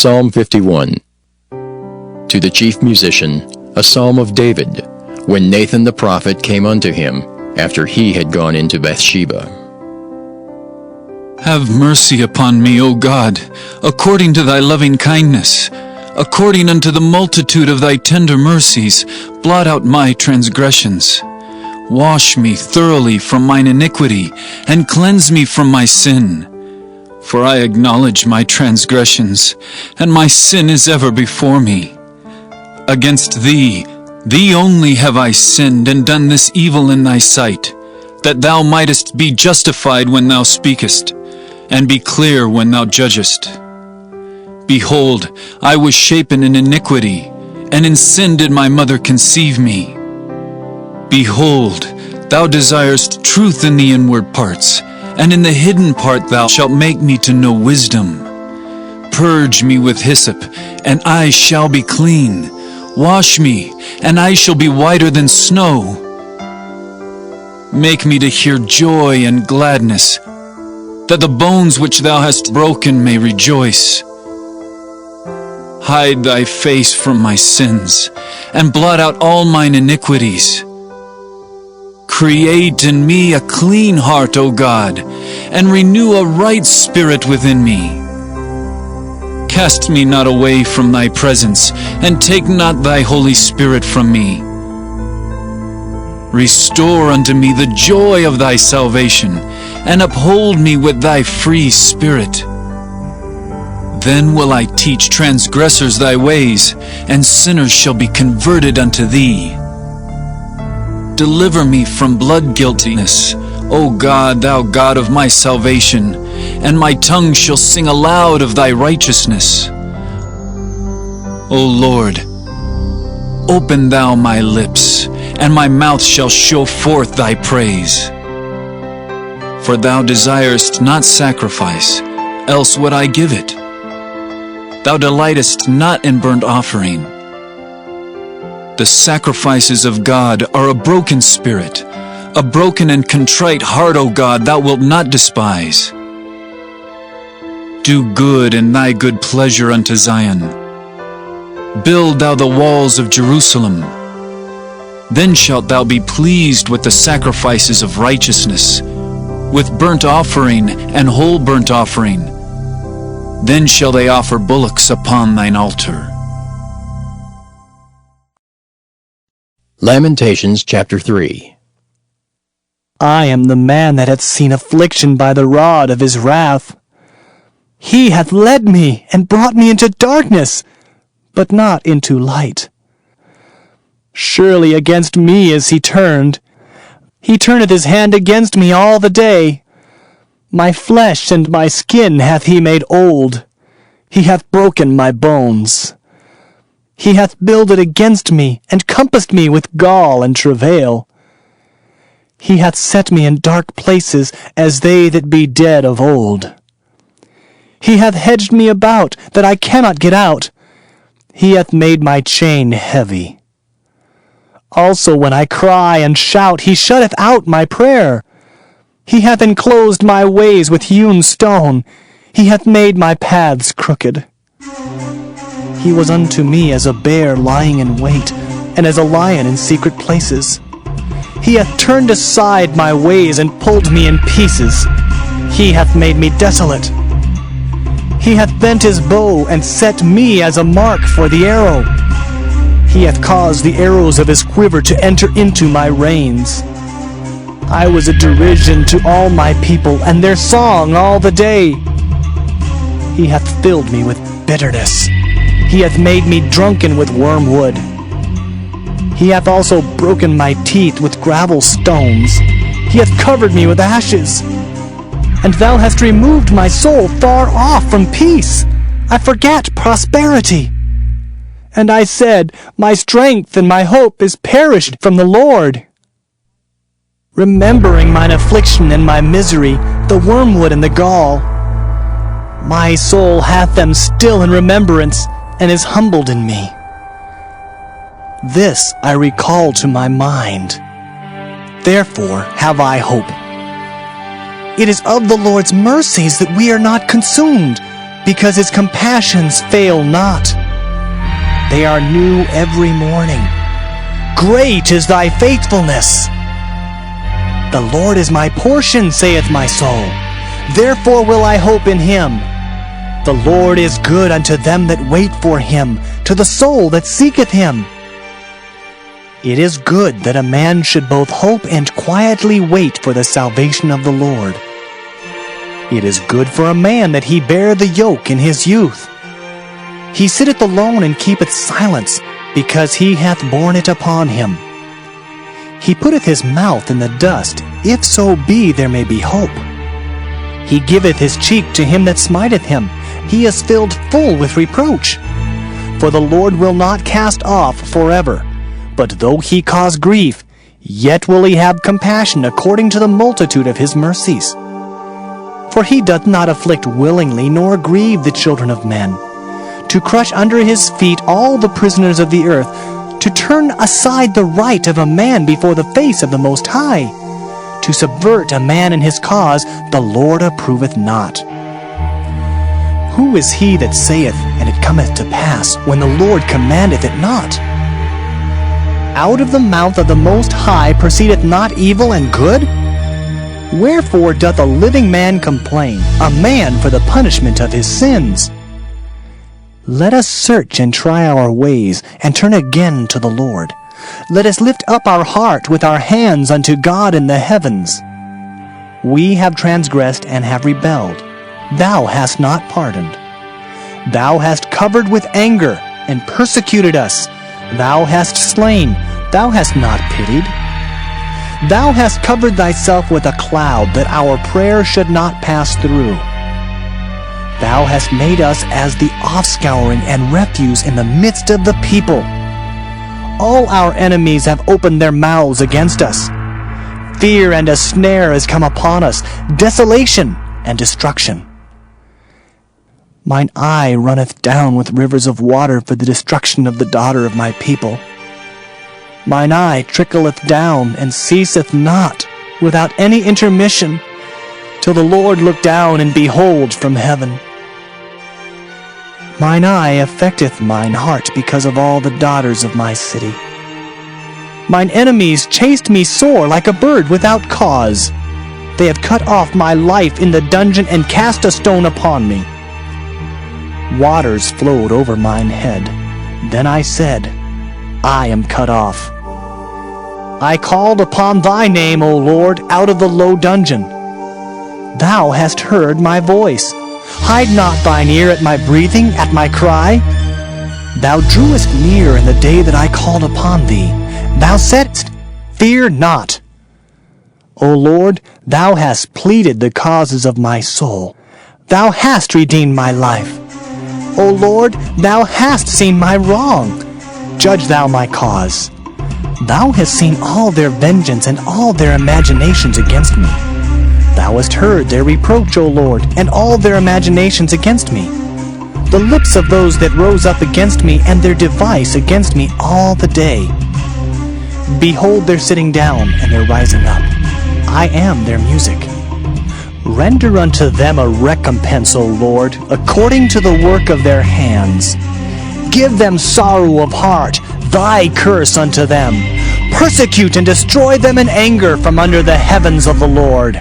Psalm 51. To the chief musician, a psalm of David, when Nathan the prophet came unto him, after he had gone into Bathsheba. Have mercy upon me, O God, according to thy loving kindness. According unto the multitude of thy tender mercies, blot out my transgressions. Wash me thoroughly from mine iniquity, and cleanse me from my sin. For I acknowledge my transgressions, and my sin is ever before me. Against thee, thee only have I sinned, and done this evil in thy sight, that thou mightest be justified when thou speakest, and be clear when thou judgest. Behold, I was shapen in iniquity, and in sin did my mother conceive me. Behold, thou desirest truth in the inward parts, and in the hidden part thou shalt make me to know wisdom. Purge me with hyssop, and I shall be clean. Wash me, and I shall be whiter than snow. Make me to hear joy and gladness, that the bones which thou hast broken may rejoice. Hide thy face from my sins, and blot out all mine iniquities. Create in me a clean heart, O God, and renew a right spirit within me. Cast me not away from thy presence, and take not thy Holy Spirit from me. Restore unto me the joy of thy salvation, and uphold me with thy free spirit. Then will I teach transgressors thy ways, and sinners shall be converted unto thee. Deliver me from blood guiltiness, O God, thou God of my salvation, and my tongue shall sing aloud of thy righteousness. O Lord, open thou my lips, and my mouth shall show forth thy praise. For thou desirest not sacrifice, else would I give it. Thou delightest not in burnt offering. The sacrifices of God are a broken spirit, a broken and contrite heart, O God, thou wilt not despise. Do good in thy good pleasure unto Zion. Build thou the walls of Jerusalem. Then shalt thou be pleased with the sacrifices of righteousness, with burnt offering and whole burnt offering. Then shall they offer bullocks upon thine altar. Lamentations chapter 3. I am the man that hath seen affliction by the rod of his wrath. He hath led me and brought me into darkness, but not into light. Surely against me is he turned. He turneth his hand against me all the day. My flesh and my skin hath he made old. He hath broken my bones. He hath builded against me, and compassed me with gall and travail. He hath set me in dark places, as they that be dead of old. He hath hedged me about, that I cannot get out. He hath made my chain heavy. Also when I cry and shout, he shutteth out my prayer. He hath enclosed my ways with hewn stone. He hath made my paths crooked. He was unto me as a bear lying in wait, and as a lion in secret places. He hath turned aside my ways, and pulled me in pieces. He hath made me desolate. He hath bent his bow, and set me as a mark for the arrow. He hath caused the arrows of his quiver to enter into my reins. I was a derision to all my people, and their song all the day. He hath filled me with bitterness. He hath made me drunken with wormwood. He hath also broken my teeth with gravel stones. He hath covered me with ashes. And thou hast removed my soul far off from peace. I forgat prosperity. And I said, my strength and my hope is perished from the Lord. Remembering mine affliction and my misery, the wormwood and the gall, my soul hath them still in remembrance, and is humbled in me. This I recall to my mind. Therefore have I hope. It is of the Lord's mercies that we are not consumed, because his compassions fail not. They are new every morning. Great is thy faithfulness. The Lord is my portion, saith my soul. Therefore will I hope in him. The Lord is good unto them that wait for him, to the soul that seeketh him. It is good that a man should both hope and quietly wait for the salvation of the Lord. It is good for a man that he bear the yoke in his youth. He sitteth alone and keepeth silence, because he hath borne it upon him. He putteth his mouth in the dust, if so be there may be hope. He giveth his cheek to him that smiteth him. He is filled full with reproach. For the Lord will not cast off forever, but though he cause grief, yet will he have compassion according to the multitude of his mercies. For he doth not afflict willingly, nor grieve the children of men, to crush under his feet all the prisoners of the earth, to turn aside the right of a man before the face of the Most High, to subvert a man in his cause, the Lord approveth not. Who is he that saith, and it cometh to pass, when the Lord commandeth it not? Out of the mouth of the Most High proceedeth not evil and good? Wherefore doth a living man complain, a man for the punishment of his sins? Let us search and try our ways, and turn again to the Lord. Let us lift up our heart with our hands unto God in the heavens. We have transgressed and have rebelled. Thou hast not pardoned. Thou hast covered with anger, and persecuted us. Thou hast slain, thou hast not pitied. Thou hast covered thyself with a cloud, that our prayer should not pass through. Thou hast made us as the offscouring and refuse in the midst of the people. All our enemies have opened their mouths against us. Fear and a snare is come upon us, desolation and destruction. Mine eye runneth down with rivers of water for the destruction of the daughter of my people. Mine eye trickleth down and ceaseth not, without any intermission, till the Lord look down and behold from heaven. Mine eye affecteth mine heart because of all the daughters of my city. Mine enemies chased me sore like a bird without cause. They have cut off my life in the dungeon and cast a stone upon me. Waters flowed over mine head. Then I said, I am cut off. I called upon thy name, O Lord, out of the low dungeon. Thou hast heard my voice. Hide not thine ear at my breathing, at my cry. Thou drewest near in the day that I called upon thee. Thou saidst, Fear not. O Lord, thou hast pleaded the causes of my soul. Thou hast redeemed my life. O Lord, thou hast seen my wrong. Judge thou my cause. Thou hast seen all their vengeance and all their imaginations against me. Thou hast heard their reproach, O Lord, and all their imaginations against me. The lips of those that rose up against me, and their device against me all the day. Behold their sitting down, and their rising up. I am their music. Render unto them a recompense, O Lord, according to the work of their hands. Give them sorrow of heart, thy curse unto them. Persecute and destroy them in anger from under the heavens of the Lord.